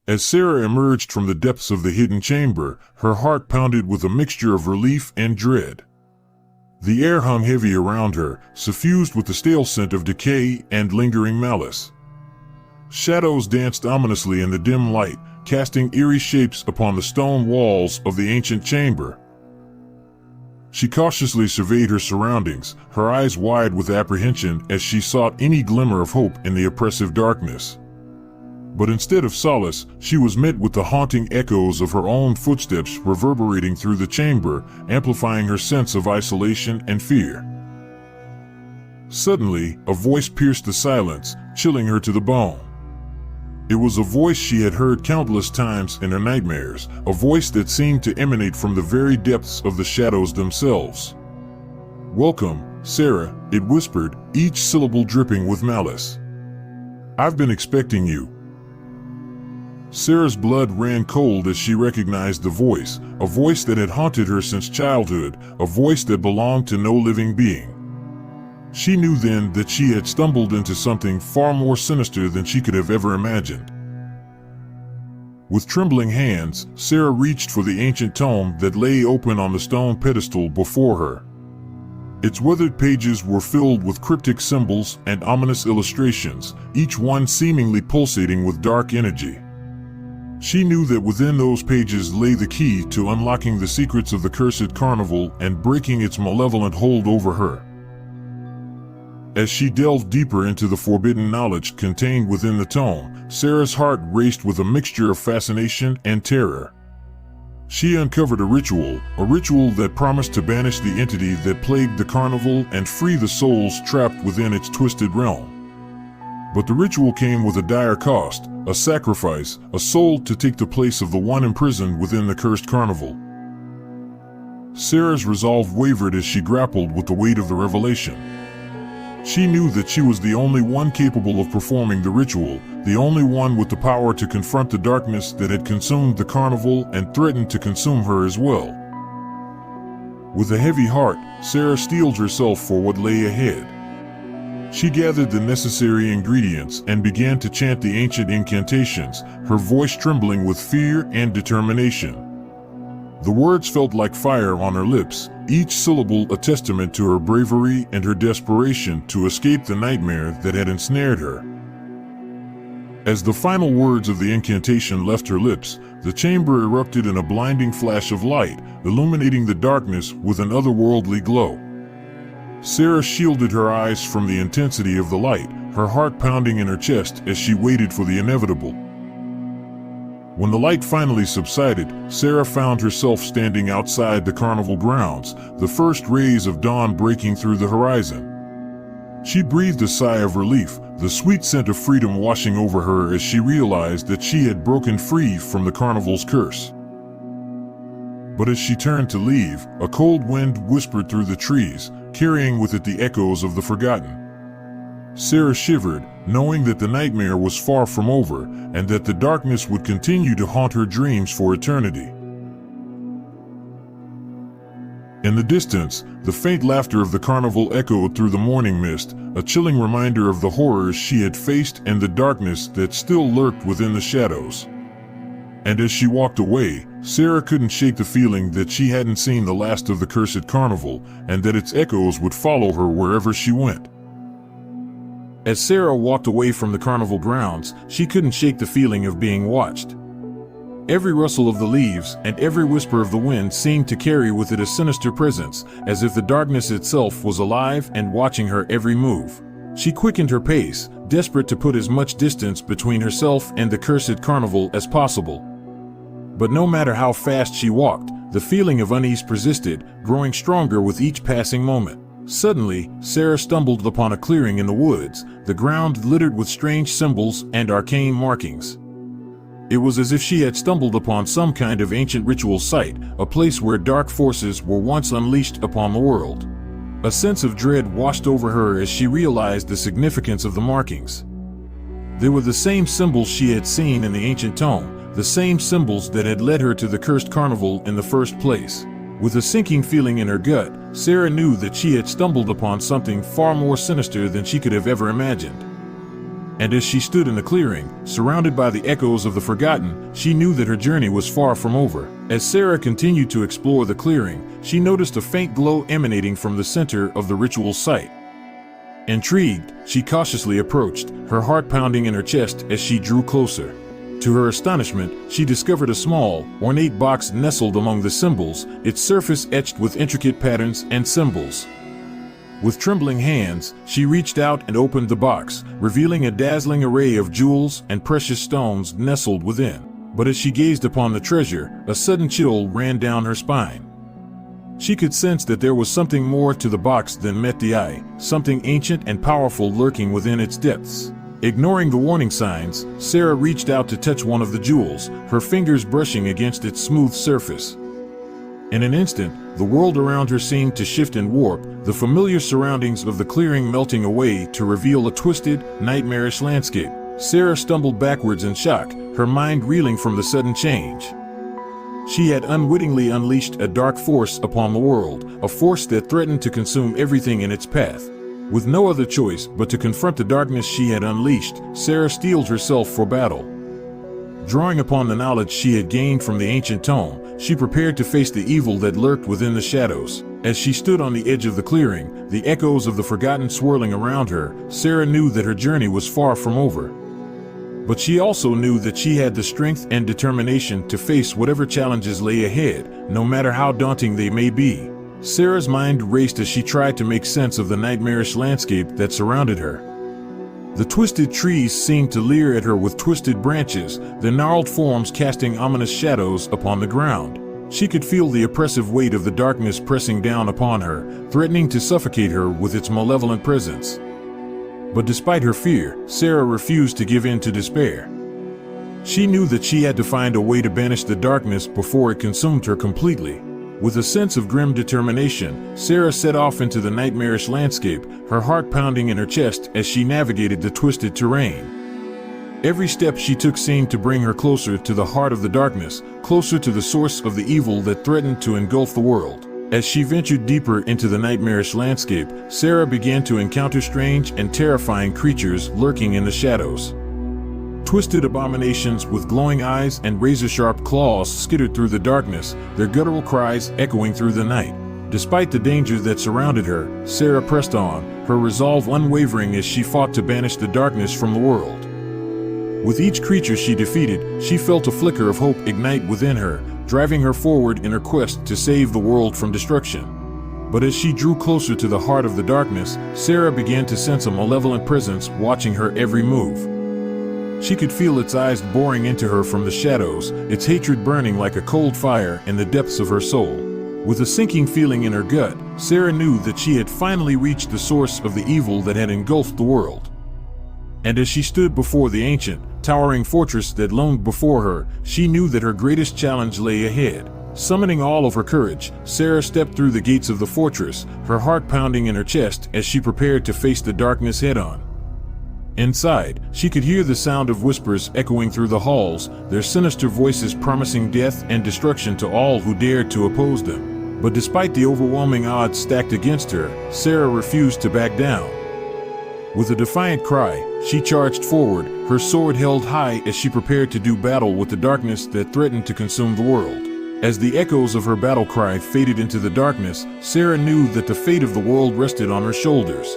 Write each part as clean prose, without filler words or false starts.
As Sarah emerged from the depths of the hidden chamber, her heart pounded with a mixture of relief and dread. The air hung heavy around her, suffused with the stale scent of decay and lingering malice. Shadows danced ominously in the dim light, casting eerie shapes upon the stone walls of the ancient chamber. She cautiously surveyed her surroundings, her eyes wide with apprehension as she sought any glimmer of hope in the oppressive darkness. But instead of solace, she was met with the haunting echoes of her own footsteps reverberating through the chamber, amplifying her sense of isolation and fear. Suddenly, a voice pierced the silence, chilling her to the bone. It was a voice she had heard countless times in her nightmares, a voice that seemed to emanate from the very depths of the shadows themselves. "Welcome, Sarah," it whispered, each syllable dripping with malice. "I've been expecting you." Sarah's blood ran cold as she recognized the voice, a voice that had haunted her since childhood, a voice that belonged to no living being. She knew then that she had stumbled into something far more sinister than she could have ever imagined. With trembling hands, Sarah reached for the ancient tome that lay open on the stone pedestal before her. Its weathered pages were filled with cryptic symbols and ominous illustrations, each one seemingly pulsating with dark energy. She knew that within those pages lay the key to unlocking the secrets of the cursed carnival and breaking its malevolent hold over her. As she delved deeper into the forbidden knowledge contained within the tome, Sarah's heart raced with a mixture of fascination and terror. She uncovered a ritual that promised to banish the entity that plagued the carnival and free the souls trapped within its twisted realm. But the ritual came with a dire cost, a sacrifice, a soul to take the place of the one imprisoned within the cursed carnival. Sarah's resolve wavered as she grappled with the weight of the revelation. She knew that she was the only one capable of performing the ritual, the only one with the power to confront the darkness that had consumed the carnival and threatened to consume her as well. With a heavy heart, Sarah steeled herself for what lay ahead. She gathered the necessary ingredients and began to chant the ancient incantations, her voice trembling with fear and determination. The words felt like fire on her lips, each syllable a testament to her bravery and her desperation to escape the nightmare that had ensnared her. As the final words of the incantation left her lips, the chamber erupted in a blinding flash of light, illuminating the darkness with an otherworldly glow. Sarah shielded her eyes from the intensity of the light, her heart pounding in her chest as she waited for the inevitable. When the light finally subsided, Sarah found herself standing outside the carnival grounds, the first rays of dawn breaking through the horizon. She breathed a sigh of relief, the sweet scent of freedom washing over her as she realized that she had broken free from the carnival's curse. But as she turned to leave, a cold wind whispered through the trees, carrying with it the echoes of the forgotten. Sarah shivered, knowing that the nightmare was far from over, and that the darkness would continue to haunt her dreams for eternity. In the distance, the faint laughter of the carnival echoed through the morning mist, a chilling reminder of the horrors she had faced and the darkness that still lurked within the shadows. And as she walked away, Sarah couldn't shake the feeling that she hadn't seen the last of the cursed carnival, and that its echoes would follow her wherever she went. As Sarah walked away from the carnival grounds, she couldn't shake the feeling of being watched. Every rustle of the leaves and every whisper of the wind seemed to carry with it a sinister presence, as if the darkness itself was alive and watching her every move. She quickened her pace, desperate to put as much distance between herself and the cursed carnival as possible. But no matter how fast she walked, the feeling of unease persisted, growing stronger with each passing moment. Suddenly, Sarah stumbled upon a clearing in the woods, the ground littered with strange symbols and arcane markings. It was as if she had stumbled upon some kind of ancient ritual site, a place where dark forces were once unleashed upon the world. A sense of dread washed over her as she realized the significance of the markings. They were the same symbols she had seen in the ancient tome, the same symbols that had led her to the cursed carnival in the first place. With a sinking feeling in her gut, Sarah knew that she had stumbled upon something far more sinister than she could have ever imagined. And as she stood in the clearing, surrounded by the echoes of the forgotten, she knew that her journey was far from over. As Sarah continued to explore the clearing, she noticed a faint glow emanating from the center of the ritual site. Intrigued, she cautiously approached, her heart pounding in her chest as she drew closer. To her astonishment, she discovered a small, ornate box nestled among the symbols, its surface etched with intricate patterns and symbols. With trembling hands, she reached out and opened the box, revealing a dazzling array of jewels and precious stones nestled within. But as she gazed upon the treasure, a sudden chill ran down her spine. She could sense that there was something more to the box than met the eye, something ancient and powerful lurking within its depths. Ignoring the warning signs, Sarah reached out to touch one of the jewels, her fingers brushing against its smooth surface. In an instant, the world around her seemed to shift and warp, the familiar surroundings of the clearing melting away to reveal a twisted, nightmarish landscape. Sarah stumbled backwards in shock, her mind reeling from the sudden change. She had unwittingly unleashed a dark force upon the world, a force that threatened to consume everything in its path. With no other choice but to confront the darkness she had unleashed, Sarah steeled herself for battle. Drawing upon the knowledge she had gained from the ancient tome, she prepared to face the evil that lurked within the shadows. As she stood on the edge of the clearing, the echoes of the forgotten swirling around her, Sarah knew that her journey was far from over. But she also knew that she had the strength and determination to face whatever challenges lay ahead, no matter how daunting they may be. Sarah's mind raced as she tried to make sense of the nightmarish landscape that surrounded her. The twisted trees seemed to leer at her with twisted branches, their gnarled forms casting ominous shadows upon the ground. She could feel the oppressive weight of the darkness pressing down upon her, threatening to suffocate her with its malevolent presence. But despite her fear, Sarah refused to give in to despair. She knew that she had to find a way to banish the darkness before it consumed her completely. With a sense of grim determination, Sarah set off into the nightmarish landscape, her heart pounding in her chest as she navigated the twisted terrain. Every step she took seemed to bring her closer to the heart of the darkness, closer to the source of the evil that threatened to engulf the world. As she ventured deeper into the nightmarish landscape, Sarah began to encounter strange and terrifying creatures lurking in the shadows. Twisted abominations with glowing eyes and razor-sharp claws skittered through the darkness, their guttural cries echoing through the night. Despite the danger that surrounded her, Sarah pressed on, her resolve unwavering as she fought to banish the darkness from the world. With each creature she defeated, she felt a flicker of hope ignite within her, driving her forward in her quest to save the world from destruction. But as she drew closer to the heart of the darkness, Sarah began to sense a malevolent presence watching her every move. She could feel its eyes boring into her from the shadows, its hatred burning like a cold fire in the depths of her soul. With a sinking feeling in her gut, Sarah knew that she had finally reached the source of the evil that had engulfed the world. And as she stood before the ancient, towering fortress that loomed before her, she knew that her greatest challenge lay ahead. Summoning all of her courage, Sarah stepped through the gates of the fortress, her heart pounding in her chest as she prepared to face the darkness head-on. Inside, she could hear the sound of whispers echoing through the halls, their sinister voices promising death and destruction to all who dared to oppose them. But despite the overwhelming odds stacked against her, Sarah refused to back down. With a defiant cry, she charged forward, her sword held high as she prepared to do battle with the darkness that threatened to consume the world. As the echoes of her battle cry faded into the darkness, Sarah knew that the fate of the world rested on her shoulders.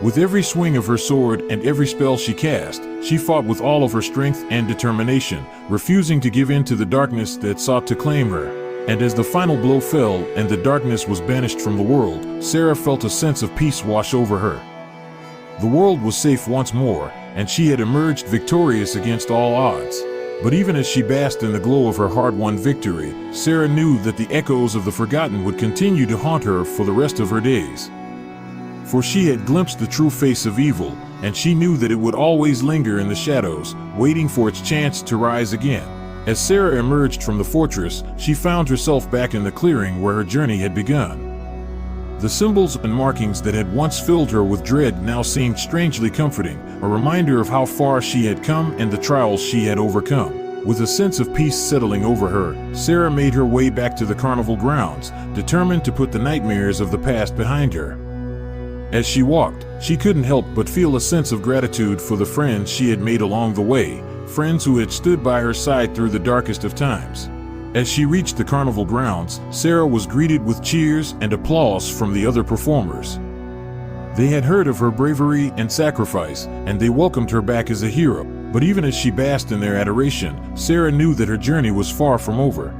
With every swing of her sword and every spell she cast, she fought with all of her strength and determination, refusing to give in to the darkness that sought to claim her. And as the final blow fell and the darkness was banished from the world, Sarah felt a sense of peace wash over her. The world was safe once more, and she had emerged victorious against all odds. But even as she basked in the glow of her hard-won victory, Sarah knew that the echoes of the forgotten would continue to haunt her for the rest of her days. For she had glimpsed the true face of evil, and she knew that it would always linger in the shadows, waiting for its chance to rise again. As Sarah emerged from the fortress, she found herself back in the clearing where her journey had begun. The symbols and markings that had once filled her with dread now seemed strangely comforting, a reminder of how far she had come and the trials she had overcome. With a sense of peace settling over her, Sarah made her way back to the carnival grounds, determined to put the nightmares of the past behind her. As she walked, she couldn't help but feel a sense of gratitude for the friends she had made along the way, friends who had stood by her side through the darkest of times. As she reached the carnival grounds, Sarah was greeted with cheers and applause from the other performers. They had heard of her bravery and sacrifice, and they welcomed her back as a hero. But even as she basked in their adoration, Sarah knew that her journey was far from over.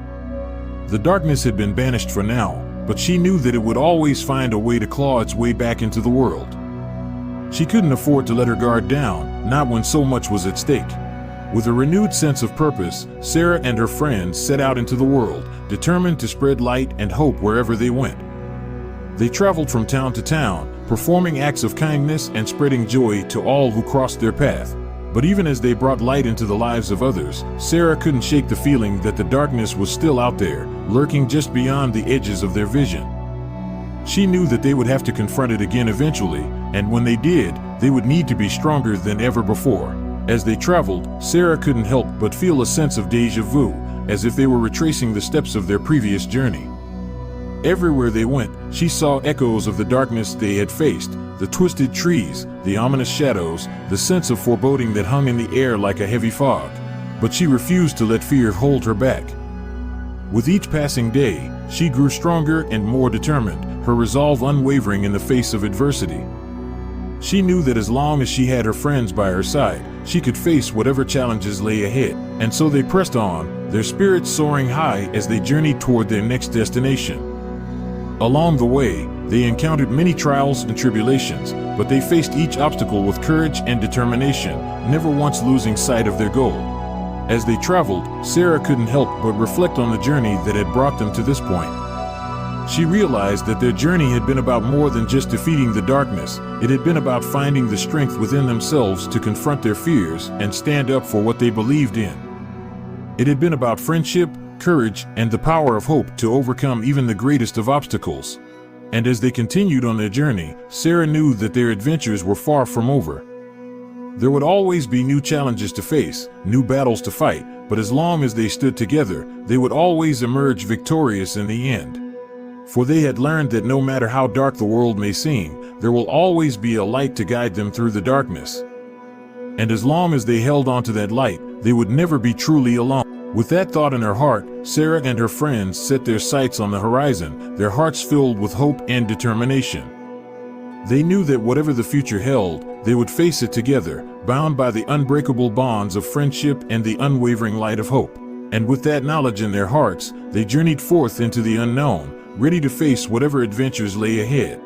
The darkness had been banished for now, but she knew that it would always find a way to claw its way back into the world. She couldn't afford to let her guard down, not when so much was at stake. With a renewed sense of purpose, Sarah and her friends set out into the world, determined to spread light and hope wherever they went. They traveled from town to town, performing acts of kindness and spreading joy to all who crossed their path. But even as they brought light into the lives of others, Sarah couldn't shake the feeling that the darkness was still out there, lurking just beyond the edges of their vision. She knew that they would have to confront it again eventually, and when they did, they would need to be stronger than ever before. As they traveled, Sarah couldn't help but feel a sense of déjà vu, as if they were retracing the steps of their previous journey. Everywhere they went, she saw echoes of the darkness they had faced, the twisted trees, the ominous shadows, the sense of foreboding that hung in the air like a heavy fog. But she refused to let fear hold her back. With each passing day, she grew stronger and more determined, her resolve unwavering in the face of adversity. She knew that as long as she had her friends by her side, she could face whatever challenges lay ahead, and so they pressed on, their spirits soaring high as they journeyed toward their next destination. Along the way, they encountered many trials and tribulations, but they faced each obstacle with courage and determination, never once losing sight of their goal. As they traveled, Sarah couldn't help but reflect on the journey that had brought them to this point. She realized that their journey had been about more than just defeating the darkness. It had been about finding the strength within themselves to confront their fears and stand up for what they believed in. It had been about friendship, courage, and the power of hope to overcome even the greatest of obstacles. And as they continued on their journey, Sarah knew that their adventures were far from over. There would always be new challenges to face, new battles to fight, but as long as they stood together, they would always emerge victorious in the end. For they had learned that no matter how dark the world may seem, there will always be a light to guide them through the darkness. And as long as they held on to that light, they would never be truly alone. With that thought in her heart, Sarah and her friends set their sights on the horizon, their hearts filled with hope and determination. They knew that whatever the future held, they would face it together, bound by the unbreakable bonds of friendship and the unwavering light of hope. And with that knowledge in their hearts, they journeyed forth into the unknown, ready to face whatever adventures lay ahead.